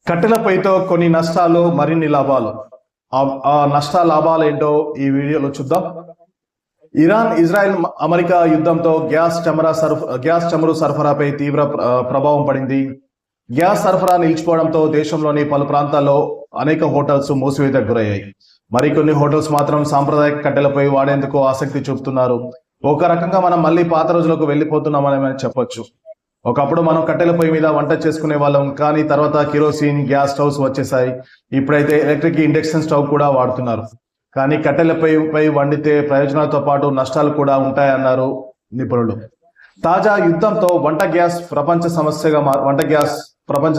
కట్టెల పొయ్యితో కొన్ని నష్టాలు, మరిన్ని లాభాలు. ఆ నష్ట లాభాలు ఏంటో ఈ వీడియోలో చూద్దాం. ఇరాన్, ఇజ్రాయెల్, అమెరికా యుద్ధంతో గ్యాస్ చమురు సరఫరాపై తీవ్ర ప్రభావం పడింది. గ్యాస్ సరఫరా నిలిచిపోవడంతో దేశంలోని పలు ప్రాంతాల్లో అనేక హోటల్స్ మూసివేతకు గురయ్యాయి. మరికొన్ని హోటల్స్ మాత్రం సాంప్రదాయక కట్టెలపై వాడేందుకు ఆసక్తి చూపుతున్నారు. ఒక రకంగా మనం మళ్ళీ పాత రోజులకు వెళ్ళిపోతున్నామని చెప్పొచ్చు. ఒకప్పుడు మనం కట్టెల పొయ్యి మీద వంట చేసుకునే వాళ్ళం, కానీ తర్వాత కిరోసిన్, గ్యాస్ స్టవ్స్ వచ్చేసాయి. ఇప్పుడైతే ఎలక్ట్రిక్ ఇండక్షన్ స్టవ్ కూడా వాడుతున్నారు. కానీ కట్టెలపై వండితే ప్రయోజనాలతో పాటు నష్టాలు కూడా ఉంటాయన్నారు నిపుణులు. తాజా యుద్ధంతో వంట గ్యాస్ ప్రపంచ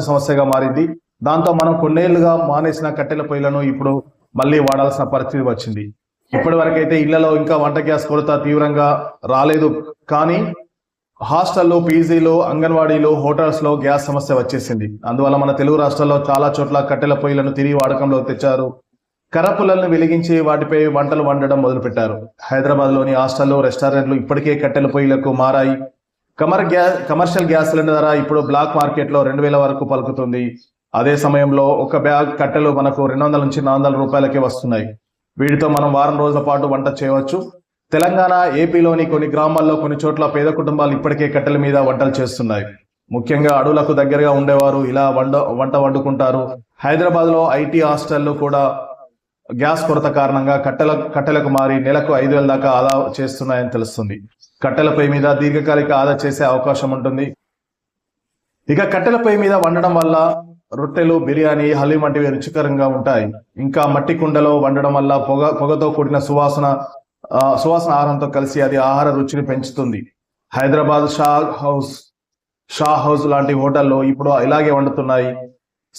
సమస్యగా మారింది. దాంతో మనం కొన్నేళ్లుగా మానేసిన కట్టెల పొయ్యిలను ఇప్పుడు మళ్ళీ వాడాల్సిన పరిస్థితి వచ్చింది. ఇప్పటి వరకైతే ఇళ్లలో ఇంకా వంట గ్యాస్ కొరత తీవ్రంగా రాలేదు, కానీ హాస్టల్లో, పీజీలు, అంగన్వాడీలు, హోటల్స్ లో గ్యాస్ సమస్య వచ్చేసింది. అందువల్ల మన తెలుగు రాష్ట్రాల్లో చాలా చోట్ల కట్టెల పొయ్యిలను తిరిగి వాడకంలో తెచ్చారు. కర్రపుల్లలను వెలిగించి వాటిపై వంటలు వండడం మొదలుపెట్టారు. హైదరాబాద్ లోని హాస్టల్లో, రెస్టారెంట్లు ఇప్పటికే కట్టెల పొయ్యిలకు మారాయి. కమర్షియల్ గ్యాస్ సిలిండర్ ధర ఇప్పుడు బ్లాక్ మార్కెట్ లో 2000 వరకు పలుకుతుంది. అదే సమయంలో ఒక బ్యాగ్ కట్టెలు మనకు 200 నుంచి 400 రూపాయలకే వస్తున్నాయి. వీటితో మనం వారం రోజుల పాటు వంట చేయవచ్చు. తెలంగాణ, ఏపీలోని కొన్ని గ్రామాల్లో, కొన్ని చోట్ల పేద కుటుంబాలు ఇప్పటికే కట్టెల మీద వంటలు చేస్తున్నాయి. ముఖ్యంగా అడవులకు దగ్గరగా ఉండేవారు ఇలా వంట వండుకుంటారు. హైదరాబాద్ లో ఐటీ హాస్టళ్లు కూడా గ్యాస్ కొరత కారణంగా కట్టెలకు మారి నెలకు 5000 దాకా ఆదా చేస్తున్నాయని తెలుస్తుంది. కట్టెల పొయ్యి మీద దీర్ఘకాలిక ఆదా చేసే అవకాశం ఉంటుంది. ఇక కట్టెల పొయ్యి మీద వండడం వల్ల రొట్టెలు, బిర్యానీ, హలీం వంటివి రుచికరంగా ఉంటాయి. ఇంకా మట్టి కుండలో వండడం వల్ల పొగతో కూడిన సువాసన ఆహారంతో కలిసి అది ఆహార రుచిని పెంచుతుంది. హైదరాబాద్ షా హౌస్ లాంటి హోటల్లో ఇప్పుడు ఇలాగే వండుతున్నాయి.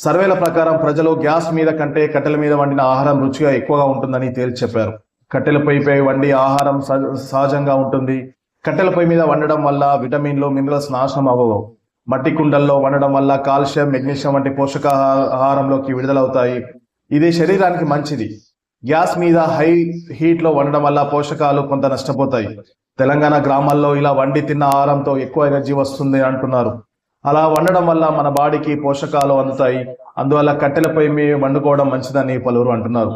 సర్వేల ప్రకారం ప్రజలు గ్యాస్ మీద కంటే కట్టెల మీద వండిన ఆహారం రుచిగా ఎక్కువగా ఉంటుందని తేల్చి చెప్పారు. కట్టెల పొయ్యిపై వండి ఆహారం సహజంగా ఉంటుంది. కట్టెల పొయ్యి మీద వండడం వల్ల విటమిన్లు, మినరల్స్ నాశనం అవ్వవు. మట్టి కుండల్లో వండడం వల్ల కాల్షియం, మెగ్నీషియం వంటి పోషకాహారంలోకి విడుదలవుతాయి. ఇది శరీరానికి మంచిది. గ్యాస్ మీద హై హీట్ లో వండడం వల్ల పోషకాలు కొంత నష్టపోతాయి. తెలంగాణ గ్రామాల్లో ఇలా వండి తిన్న ఆహారంతో ఎక్కువ ఎనర్జీ వస్తుంది అంటున్నారు. అలా వండడం వల్ల మన బాడీకి పోషకాలు అందుతాయి. అందువల్ల కట్టెలపై వండుకోవడం మంచిదని పలువురు అంటున్నారు.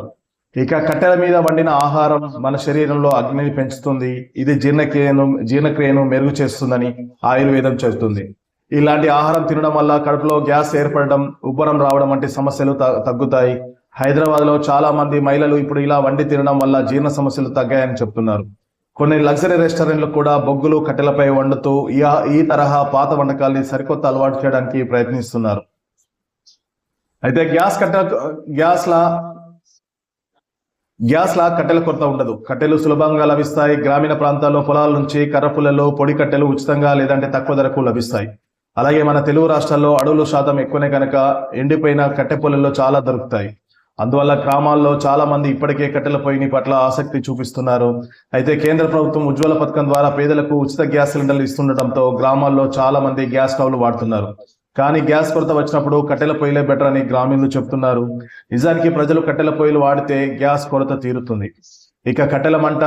ఇక కట్టెల మీద వండిన ఆహారం మన శరీరంలో అగ్నిని పెంచుతుంది. ఇది జీర్ణక్రియను మెరుగు చేస్తుందని ఆయుర్వేదం చెబుతుంది. ఇలాంటి ఆహారం తినడం వల్ల కడుపులో గ్యాస్ ఏర్పడడం, ఉబ్బరం రావడం వంటి సమస్యలు తగ్గుతాయి. హైదరాబాద్ లో చాలా మంది మహిళలు ఇప్పుడు ఇలా వండి తినడం వల్ల జీర్ణ సమస్యలు తగ్గాయని చెప్తున్నారు. కొన్ని లగ్జరీ రెస్టారెంట్లు కూడా బొగ్గులు, కట్టెలపై వండుతూ ఈ తరహా పాత వంటకాల్ని సరికొత్త అలవాటు చేయడానికి ప్రయత్నిస్తున్నారు. అయితే గ్యాస్ లా కట్టెల కొరత ఉండదు. కట్టెలు సులభంగా లభిస్తాయి. గ్రామీణ ప్రాంతాల్లో పొలాల నుంచి కర్రపుల్లలు, పొడి కట్టెలు ఉచితంగా లేదంటే తక్కువ ధరకు లభిస్తాయి. అలాగే మన తెలుగు రాష్ట్రాల్లో అడవుల శాతం ఎక్కువనే కనుక ఎండిపోయిన కట్టె పొలంలో చాలా దొరుకుతాయి. అందువల్ల గ్రామాల్లో చాలా మంది ఇప్పటికే కట్టెల పొయ్యిని పట్ల ఆసక్తి చూపిస్తున్నారు. అయితే కేంద్ర ప్రభుత్వం ఉజ్వల పథకం ద్వారా పేదలకు ఉచిత గ్యాస్ సిలిండర్లు ఇస్తుండటంతో గ్రామాల్లో చాలా మంది గ్యాస్ స్టవ్లు వాడుతున్నారు. కానీ గ్యాస్ కొరత వచ్చినప్పుడు కట్టెల పొయ్యిలే బెటర్ అని గ్రామీణులు చెప్తున్నారు. నిజానికి ప్రజలు కట్టెల పొయ్యిలు వాడితే గ్యాస్ కొరత తీరుతుంది. ఇక కట్టెల మంట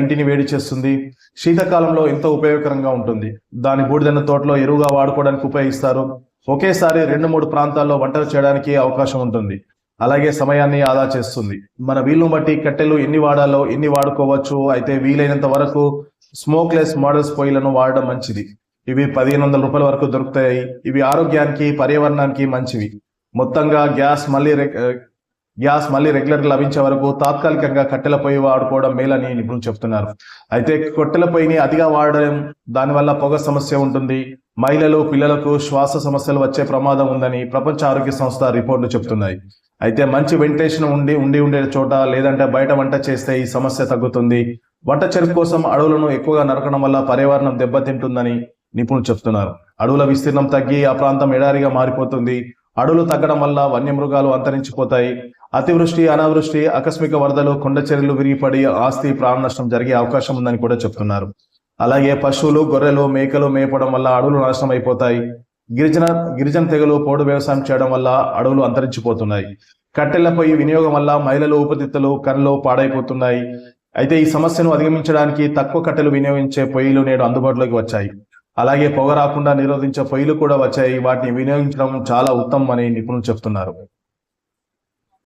ఇంటిని వేడి చేస్తుంది. శీతాకాలంలో ఎంతో ఉపయోగకరంగా ఉంటుంది. దాని బూడిదన్న తోటలో ఎరువుగా వాడుకోవడానికి ఉపయోగిస్తారు. ఒకేసారి 2-3 ప్రాంతాల్లో వంటలు చేయడానికి అవకాశం ఉంటుంది. అలాగే సమయాన్ని ఆదా చేస్తుంది. మన వీలును బట్టి కట్టెలు ఎన్ని వాడాలో ఎన్ని వాడుకోవచ్చు. అయితే వీలైనంత వరకు స్మోక్లెస్ మోడల్స్ పొయ్యిలను వాడడం మంచిది. ఇవి 1500 రూపాయల వరకు దొరుకుతాయి. ఇవి ఆరోగ్యానికి, పర్యావరణానికి మంచివి. మొత్తంగా గ్యాస్ మళ్ళీ రెగ్యులర్ లభించే వరకు తాత్కాలికంగా కట్టెల పొయ్యి వాడుకోవడం మేలని నిపుణులు చెప్తున్నారు. అయితే కట్టెల పొయ్యిని అతిగా వాడడం, దానివల్ల పొగ సమస్య ఉంటుంది. మహిళలు, పిల్లలకు శ్వాస సమస్యలు వచ్చే ప్రమాదం ఉందని ప్రపంచ ఆరోగ్య సంస్థ రిపోర్టులు చెప్తున్నాయి. అయితే మంచి వెంటిలేషన్ ఉండే చోట లేదంటే బయట వంట చేస్తే ఈ సమస్య తగ్గుతుంది. వంట చెరుకు కోసం అడవులను ఎక్కువగా నరకడం వల్ల పర్యావరణం దెబ్బతింటుందని నిపుణులు చెప్తున్నారు. అడవుల విస్తీర్ణం తగ్గి ఆ ప్రాంతం ఎడారిగా మారిపోతుంది. అడవులు తగ్గడం వల్ల వన్యమృగాలు అంతరించిపోతాయి. అతివృష్టి, అనావృష్టి, ఆకస్మిక వరదలు, కొండ చర్యలు విరిగిపడి ఆస్తి, ప్రాణ నష్టం జరిగే అవకాశం ఉందని కూడా చెప్తున్నారు. అలాగే పశువులు, గొర్రెలు, మేకలు మేపడం వల్ల అడవులు నాశనం అయిపోతాయి. గిరిజన తెగలు పోడు వ్యవసాయం చేయడం వల్ల అడవులు అంతరించిపోతున్నాయి. కట్టెల పొయ్యి వినియోగం వల్ల మహిళలు, ఊపిరితిత్తులు, కళ్ళు పాడైపోతున్నాయి. అయితే ఈ సమస్యను అధిగమించడానికి తక్కువ కట్టెలు వినియోగించే పొయ్యిలు నేడు అందుబాటులోకి వచ్చాయి. అలాగే పొగ రాకుండా నిరోధించే పొయ్యిలు కూడా వచ్చాయి. వాటిని వినియోగించడం చాలా ఉత్తమం అని నిపుణులు చెప్తున్నారు.